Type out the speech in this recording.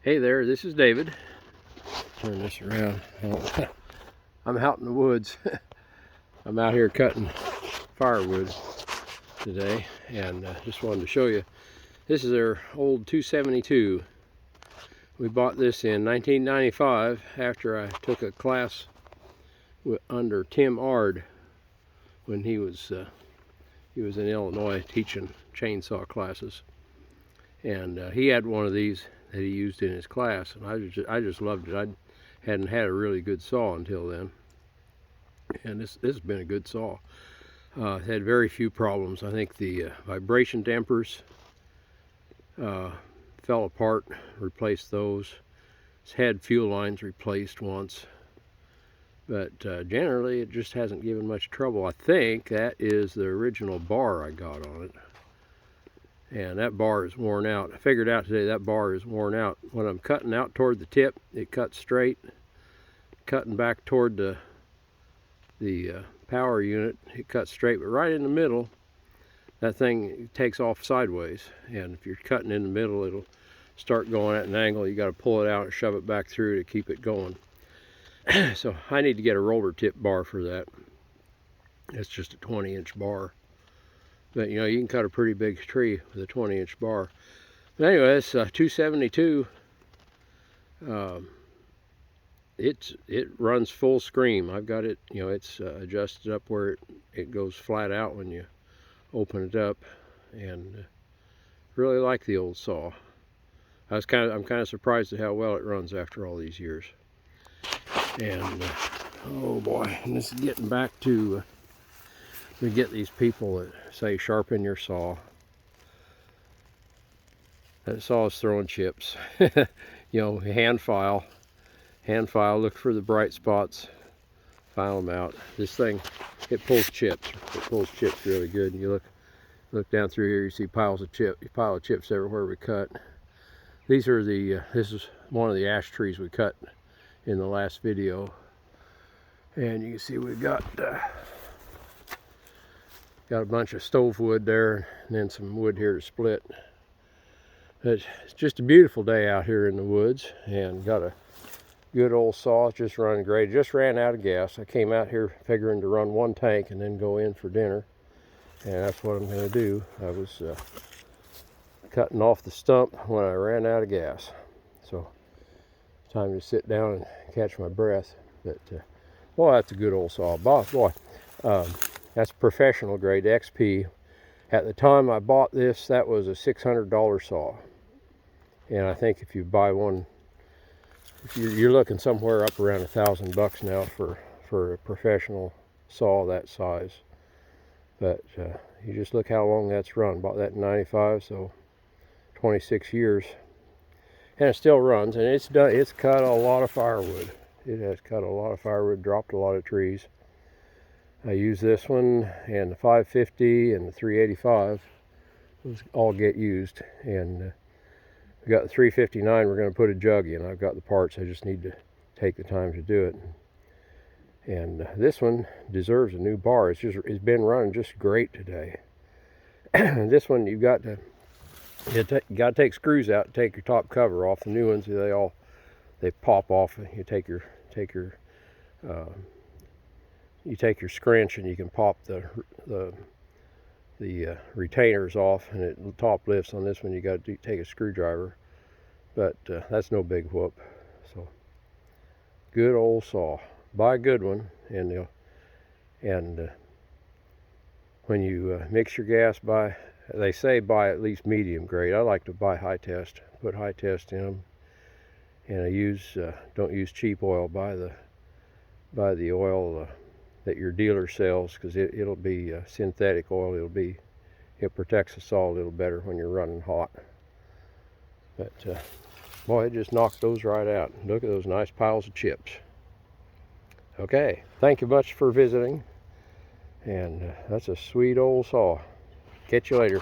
Hey there, this is David. Turn this around. I'm out in the woods. I'm out here cutting firewood today, and just wanted to show you. This is our old 272. We bought this in 1995 after I took a class under Tim Ard when he was in Illinois teaching chainsaw classes, and he had one of these that he used in his class, and I just loved it. I hadn't had a really good saw until then, and this has been a good saw. It had very few problems. I think the vibration dampers fell apart, replaced those. It's had fuel lines replaced once, but generally it just hasn't given much trouble. I think that is the original bar I got on it. And that bar is worn out. I figured out today that bar is worn out. When I'm cutting out toward the tip, it cuts straight. Cutting back toward the power unit, it cuts straight. But right in the middle, that thing takes off sideways. And if you're cutting in the middle, it'll start going at an angle. You got to pull it out and shove it back through to keep it going. So I need to get a roller tip bar for that. It's just a 20-inch bar. But you know, you can cut a pretty big tree with a 20-inch bar. But anyway, it's 272. It runs full scream. I've got it, you know, it's adjusted up where it goes flat out when you open it up, and really like the old saw. I'm kind of surprised at how well it runs after all these years. And oh boy, and this is getting back to we get these people that say sharpen your saw. That saw is throwing chips. You know, hand file, look for the bright spots, file them out. This thing, it pulls chips. It pulls chips really good. And you look down through here, you see pile of chips everywhere we cut. These are this is one of the ash trees we cut in the last video. And you can see we've got a bunch of stove wood there, and then some wood here to split. It's just a beautiful day out here in the woods, and got a good old saw. It's just running great. It just ran out of gas. I came out here figuring to run one tank and then go in for dinner, and that's what I'm going to do. I was cutting off the stump when I ran out of gas, so time to sit down and catch my breath. But boy, that's a good old saw. Boy, that's professional grade XP. At the time I bought this, that was a $600 saw. And I think if you buy one, if you're looking somewhere up around $1,000 now for a professional saw that size. But you just look how long that's run. Bought that in '95, so 26 years. And it still runs, and it's cut a lot of firewood. It has cut a lot of firewood, dropped a lot of trees. I use this one, and the 550 and the 385 those all get used. And we got the 359 we're going to put a jug in. I've got the parts, I just need to take the time to do it. And this one deserves a new bar. It's been running just great today. And this one you got to take screws out, take your top cover off. The new ones, they pop off. You take your scrunch and you can pop the retainers off, and the top lifts. On this one you got to take a screwdriver, but that's no big whoop. So good old saw. Buy a good one, and when you mix your gas, they say buy at least medium grade. I like to buy high test, put high test in them, and I don't use cheap oil. Buy the oil that your dealer sells, because it'll be synthetic oil. It protects the saw a little better when you're running hot. But boy, it just knocked those right out. Look at those nice piles of chips. Okay, thank you much for visiting, and that's a sweet old saw. Catch you later.